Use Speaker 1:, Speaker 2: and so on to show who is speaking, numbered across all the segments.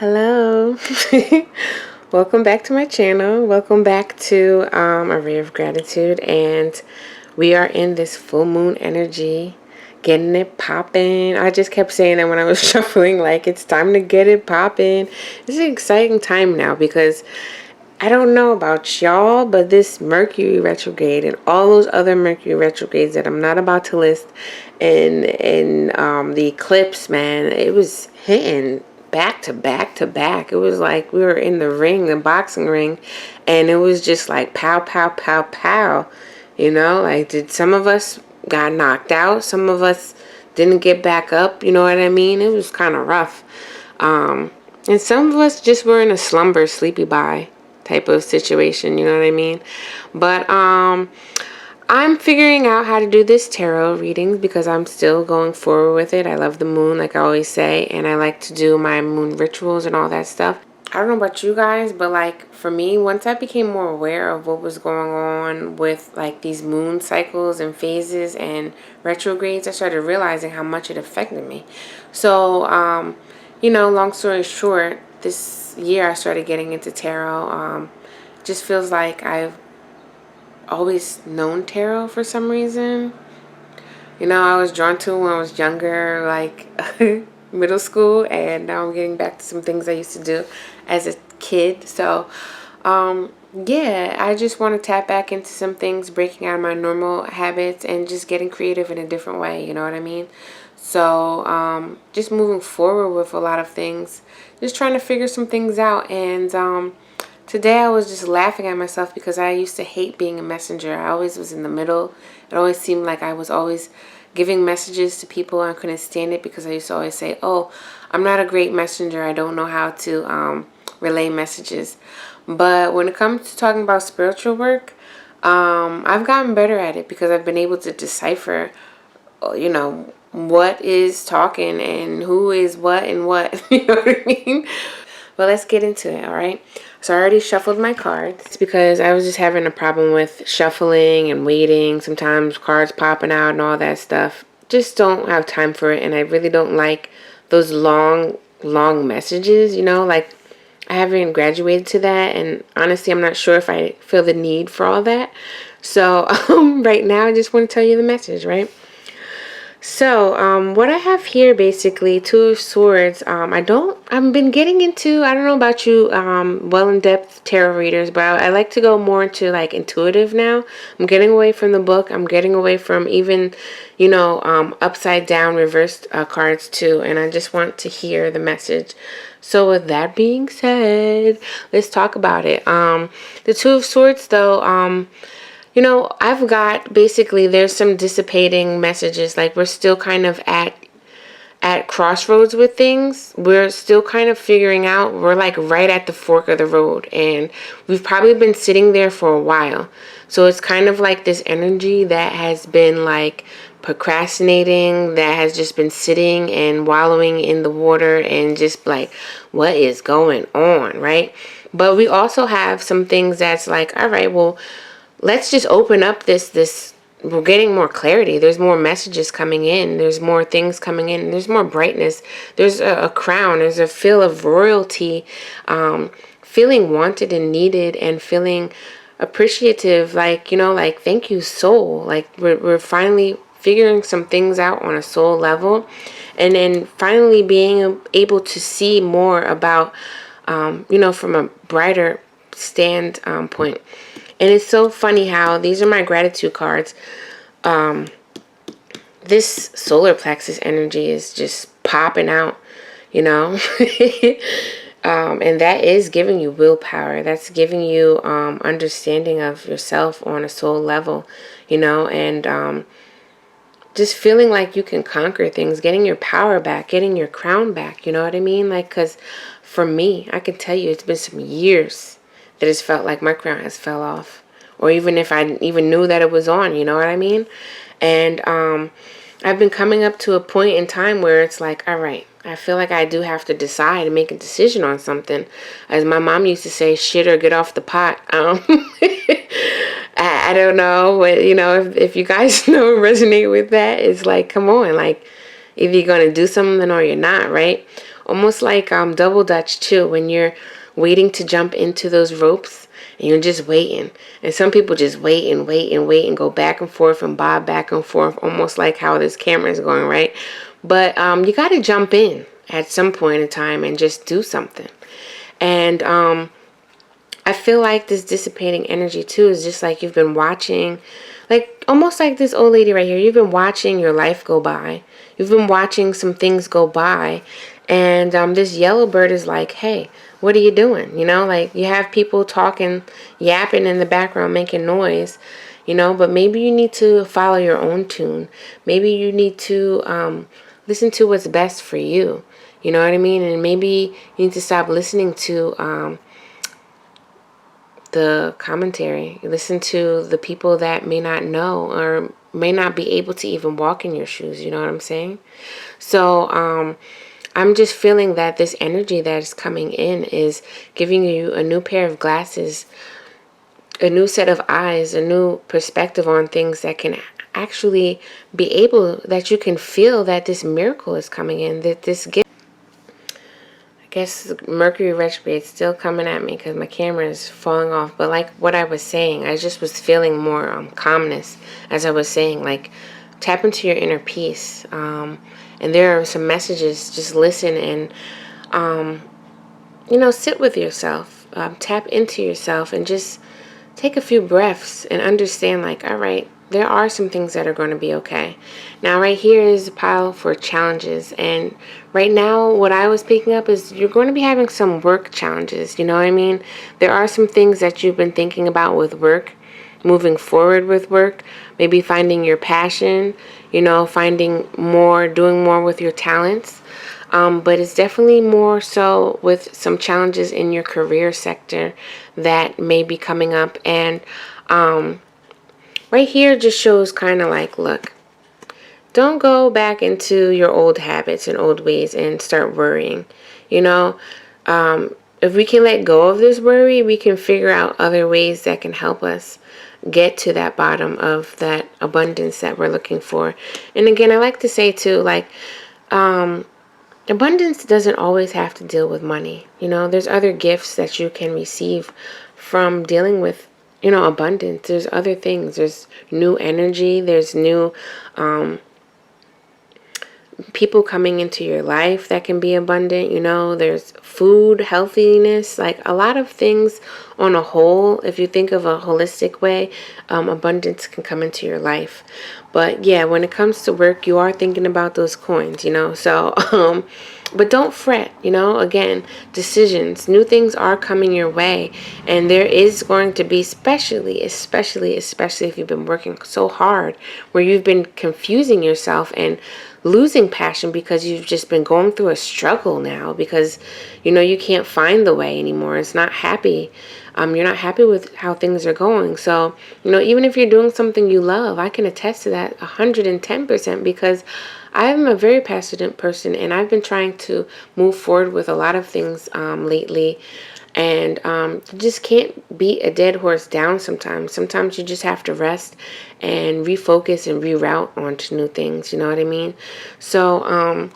Speaker 1: Hello. Welcome back to my channel. Welcome back to a ray of gratitude, and we are in this full moon energy, getting it popping. I just kept saying that when I was shuffling, like it's time to get it popping. It's an exciting time now because I don't know about y'all, but this Mercury retrograde and all those other Mercury retrogrades that I'm not about to list, and the eclipse, man, it was hitting back to back to back. It was like we were in the ring, the boxing ring, and it was just like pow, pow, pow, pow. You know, like did some of us got knocked out, some of us didn't get back up. You know what I mean? It was kind of rough, and some of us just were in a slumber, sleepy bye type of situation, you know what I mean? But I'm figuring out how to do this tarot readings because I'm still going forward with it. I love the moon, like I always say, and I like to do my moon rituals and all that stuff. I don't know about you guys, but like for me, once I became more aware of what was going on with like these moon cycles and phases and retrogrades, I started realizing how much it affected me. So, long story short, this year I started getting into tarot. Just feels like I've always known tarot for some reason. You know, I was drawn to it when I was younger, like middle school, and now I'm getting back to some things I used to do as a kid. So, yeah, I just want to tap back into some things, breaking out of my normal habits and just getting creative in a different way, you know what I mean? So, just moving forward with a lot of things, just trying to figure some things out. And today I was just laughing at myself because I used to hate being a messenger. I always was in the middle. It always seemed like I was always giving messages to people. I couldn't stand it because I used to always say, oh, I'm not a great messenger. I don't know how to relay messages. But when it comes to talking about spiritual work, I've gotten better at it because I've been able to decipher, what is talking and who is what and what. You know what I mean? But let's get into it, all right? So I already shuffled my cards. It's because I was just having a problem with shuffling and waiting. Sometimes cards popping out and all that stuff. Just don't have time for it, and I really don't like those long messages, like I haven't graduated to that, and honestly, I'm not sure if I feel the need for all that. So right now, I just want to tell you the message, right? So, what I have here, basically, Two of Swords. I've been getting into, I don't know about you, well-in-depth tarot readers, but I like to go more into, like, intuitive now. I'm getting away from the book. I'm getting away from even, upside down, reversed cards, too, and I just want to hear the message. So, with that being said, let's talk about it. The Two of Swords, though, I've got basically there's some dissipating messages. Like we're still kind of at crossroads with things. We're still kind of figuring out. We're like right at the fork of the road, and we've probably been sitting there for a while. So it's kind of like this energy that has been like procrastinating, that has just been sitting and wallowing in the water and just like, what is going on, right? But we also have some things that's like, all right, well, let's just open up this. We're getting more clarity. There's more messages coming in. There's more things coming in. There's more brightness. There's a crown. There's a feel of royalty, feeling wanted and needed, and feeling appreciative. Like, thank you, soul. Like we're finally figuring some things out on a soul level, and then finally being able to see more about, from a brighter standpoint. And it's so funny how these are my gratitude cards. This solar plexus energy is just popping out, and that is giving you willpower. That's giving you understanding of yourself on a soul level, and just feeling like you can conquer things, getting your power back, getting your crown back. You know what I mean? Like, because for me, I can tell you it's been some years that it's felt like my crown has fell off, or even if I even knew that it was on, you know what I mean? And I've been coming up to a point in time where it's like, all right, I feel like I do have to decide and make a decision on something. As my mom used to say, shit or get off the pot. I don't know, but if you guys resonate with that, it's like, come on, like, either you're going to do something or you're not, right? almost like double dutch too, when you're waiting to jump into those ropes and you're just waiting. And some people just wait and wait and wait and go back and forth and bob back and forth, almost like how this camera is going, right? But you got to jump in at some point in time and just do something. And I feel like this dissipating energy too is just like you've been watching, like almost like this old lady right here. You've been watching your life go by. You've been watching some things go by. And this yellow bird is like, hey, what are you doing? You know, like you have people talking, yapping in the background, making noise, you know, but maybe you need to follow your own tune. Maybe you need to listen to what's best for you. You know what I mean? And maybe you need to stop listening to the commentary. Listen to the people that may not know or may not be able to even walk in your shoes. You know what I'm saying? So I'm just feeling that this energy that is coming in is giving you a new pair of glasses, a new set of eyes, a new perspective on things that can actually be able, that you can feel that this miracle is coming in, that this gift. I guess Mercury retrograde is still coming at me because my camera is falling off. But like what I was saying, I just was feeling more calmness as I was saying. Like, tap into your inner peace. And there are some messages. Just listen and, you know, sit with yourself. Tap into yourself and just take a few breaths and understand, like, all right, there are some things that are going to be okay. Now, right here is a pile for challenges. And right now, what I was picking up is you're going to be having some work challenges. You know what I mean? There are some things that you've been thinking about with work, moving forward with work, maybe finding your passion, you know, finding more, doing more with your talents. But it's definitely more so with some challenges in your career sector that may be coming up. And right here just shows kind of like, look, don't go back into your old habits and old ways and start worrying. You know, if we can let go of this worry, we can figure out other ways that can help us get to that bottom of that abundance that we're looking for. And again, I like to say too, like, abundance doesn't always have to deal with money. You know, there's other gifts that you can receive from dealing with, you know, abundance. There's other things. There's new energy. There's new people coming into your life that can be abundant. You know, there's food, healthiness, like a lot of things on a whole. If you think of a holistic way, abundance can come into your life. But yeah, when it comes to work, you are thinking about those coins, you know. So but don't fret, you know. Again, decisions, new things are coming your way, and there is going to be, especially if you've been working so hard, where you've been confusing yourself and losing passion because you've just been going through a struggle now because, you know, you can't find the way anymore. It's not happy. You're not happy with how things are going. So, you know, even if you're doing something you love, I can attest to that 110% because I'm a very passionate person and I've been trying to move forward with a lot of things lately. And you just can't beat a dead horse down sometimes. Sometimes you just have to rest and refocus and reroute onto new things. You know what I mean? So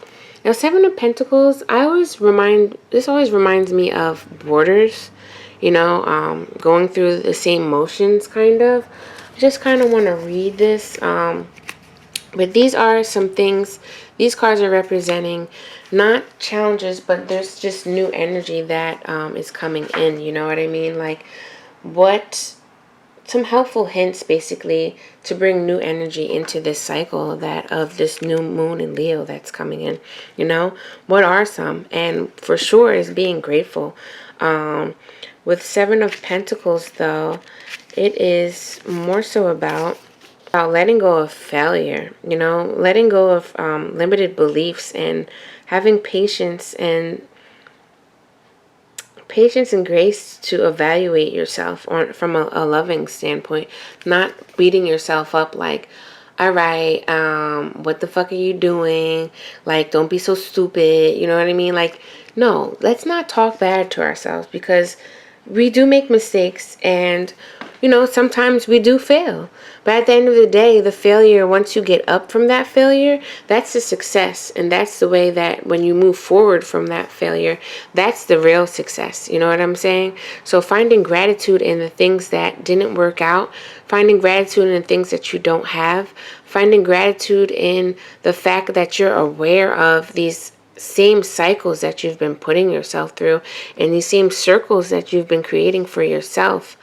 Speaker 1: now, Seven of Pentacles, this always reminds me of borders. You know, going through the same motions, kind of. I just kind of want to read this. But these are some things, these cards are representing not challenges, but there's just new energy that is coming in. You know what I mean? Like, some helpful hints basically to bring new energy into this cycle that of this new moon in Leo that's coming in. You know, what are some? And for sure is being grateful. With Seven of Pentacles, though, it is more so about letting go of failure, you know, letting go of limited beliefs and having patience and grace to evaluate yourself from a loving standpoint, not beating yourself up like, all right, what the fuck are you doing? Like, don't be so stupid. You know what I mean? Like, no, let's not talk bad to ourselves because we do make mistakes, and sometimes we do fail. But at the end of the day, the failure, once you get up from that failure, that's a success. And that's the way that when you move forward from that failure, that's the real success. You know what I'm saying? So finding gratitude in the things that didn't work out, finding gratitude in the things that you don't have, finding gratitude in the fact that you're aware of these same cycles that you've been putting yourself through and these same circles that you've been creating for yourself.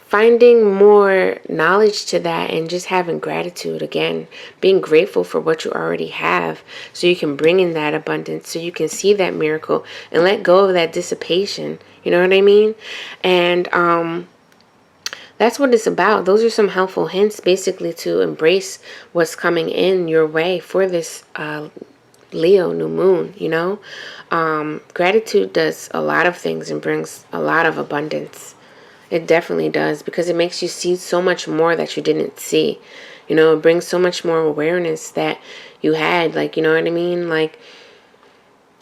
Speaker 1: Finding more knowledge to that and just having gratitude, again, being grateful for what you already have so you can bring in that abundance, so you can see that miracle and let go of that dissipation. You know what I mean? And that's what it's about. Those are some helpful hints basically to embrace what's coming in your way for this Leo new moon. Gratitude does a lot of things and brings a lot of abundance. It definitely does, because it makes you see so much more that you didn't see. It brings so much more awareness that you had. Like, you know what I mean? Like,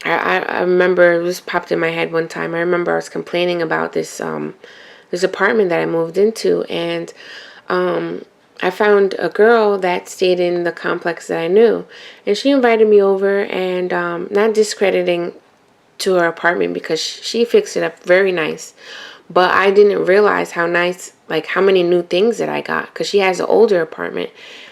Speaker 1: I remember, it just popped in my head one time. I remember I was complaining about this apartment that I moved into, and I found a girl that stayed in the complex that I knew, and she invited me over, and not discrediting to her apartment, because she fixed it up very nice. But I didn't realize how nice, like how many new things that I got, because she has an older apartment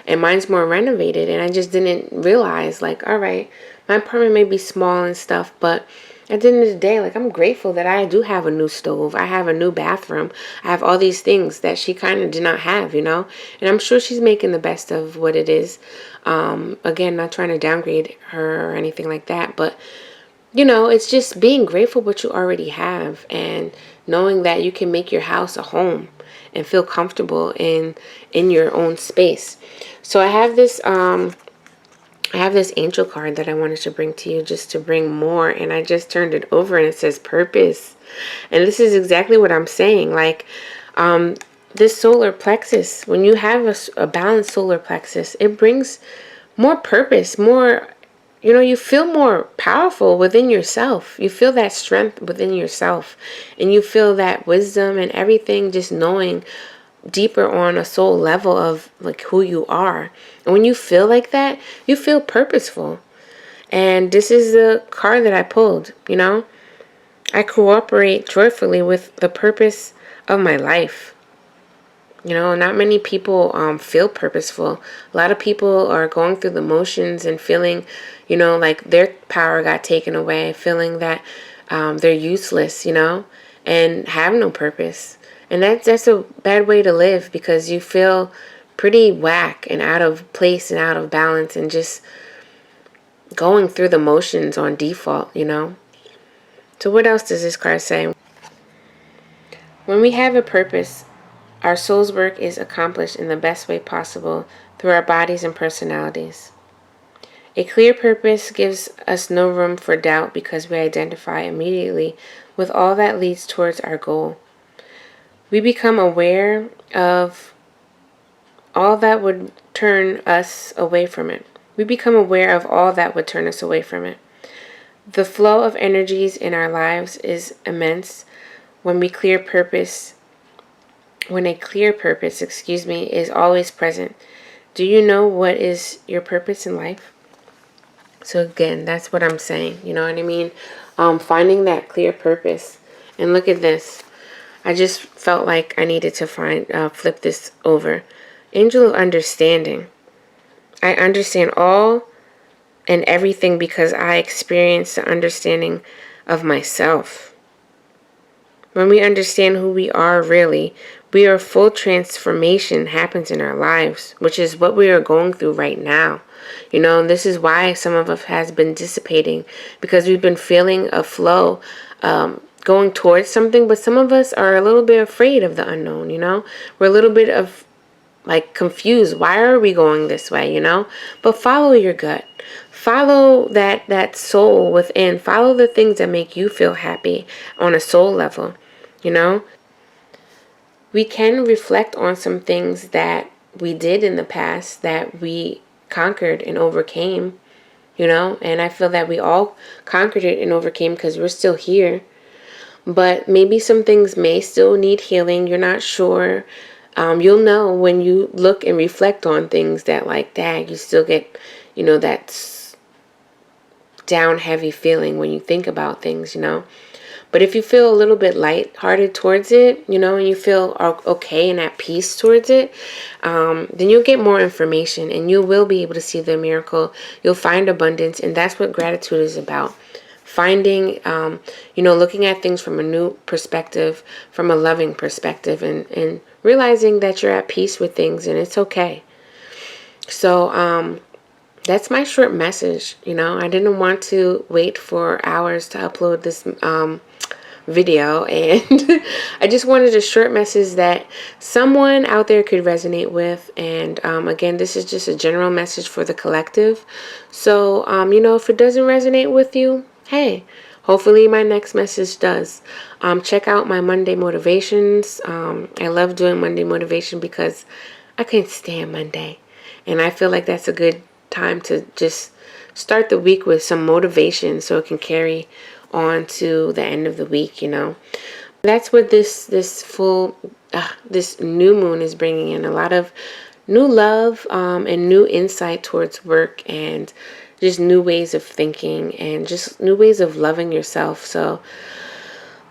Speaker 1: and mine's more renovated. And I just didn't realize, like, all right, my apartment may be small and stuff, but at the end of the day, like, I'm grateful that I do have a new stove. I have a new bathroom. I have all these things that she kind of did not have, And I'm sure she's making the best of what it is. Again, not trying to downgrade her or anything like that, but it's just being grateful what you already have and knowing that you can make your house a home and feel comfortable in your own space. So I have this angel card that I wanted to bring to you, just to bring more, and I just turned it over and it says purpose. And this is exactly what I'm saying. Like, this solar plexus, when you have a balanced solar plexus, it brings more purpose, more, you feel more powerful within yourself. You feel that strength within yourself, and you feel that wisdom and everything, just knowing deeper on a soul level of like who you are. And when you feel like that, you feel purposeful. And this is the card that I pulled. I cooperate joyfully with the purpose of my life. Not many people feel purposeful. A lot of people are going through the motions and feeling, like their power got taken away, feeling that they're useless, and have no purpose. And that's a bad way to live, because you feel pretty whack and out of place and out of balance and just going through the motions on default, So what else does this card say? When we have a purpose, our soul's work is accomplished in the best way possible through our bodies and personalities. A clear purpose gives us no room for doubt, because we identify immediately with all that leads towards our goal. We become aware of all that would turn us away from it. The flow of energies in our lives is immense when a clear purpose, is always present. Do you know what is your purpose in life? So again, that's what I'm saying. You know what I mean? Finding that clear purpose. And look at this. I just felt like I needed to flip this over. Angel of understanding. I understand all and everything because I experience the understanding of myself. When we understand who we are really, full transformation happens in our lives, which is what we are going through right now. This is why some of us has been dissipating, because we've been feeling a flow, going towards something, but some of us are a little bit afraid of the unknown, We're a little bit of like confused. Why are we going this way, But follow your gut. Follow that soul within. Follow the things that make you feel happy on a soul level, We can reflect on some things that we did in the past that we conquered and overcame, and I feel that we all conquered it and overcame because we're still here. but maybe some things may still need healing. You're not sure. You'll know when you look and reflect on things that, like, dang, you still get, that down heavy feeling when you think about things. But if you feel a little bit lighthearted towards it, and you feel okay and at peace towards it, then you'll get more information and you will be able to see the miracle. You'll find abundance, and that's what gratitude is about. Finding, looking at things from a new perspective, from a loving perspective, and realizing that you're at peace with things and it's okay. So, that's my short message. I didn't want to wait for hours to upload this video, and I just wanted a short message that someone out there could resonate with. And again, this is just a general message for the collective. So if it doesn't resonate with you, hey, hopefully my next message does. Check out my Monday motivations. I love doing Monday motivation because I can't stand Monday, and I feel like that's a good time to just start the week with some motivation so it can carry on to the end of the week. That's what this new moon is bringing in, a lot of new love and new insight towards work, and just new ways of thinking and just new ways of loving yourself. So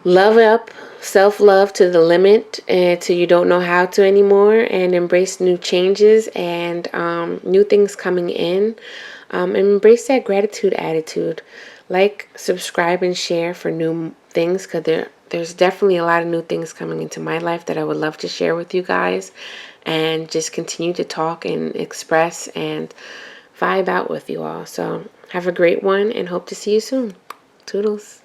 Speaker 1: love up, self-love to the limit until you don't know how to anymore, and embrace new changes and new things coming in. Embrace that gratitude attitude. Like, subscribe, and share for new things, because there's definitely a lot of new things coming into my life that I would love to share with you guys, and just continue to talk and express and vibe out with you all. So have a great one, and hope to see you soon. Toodles.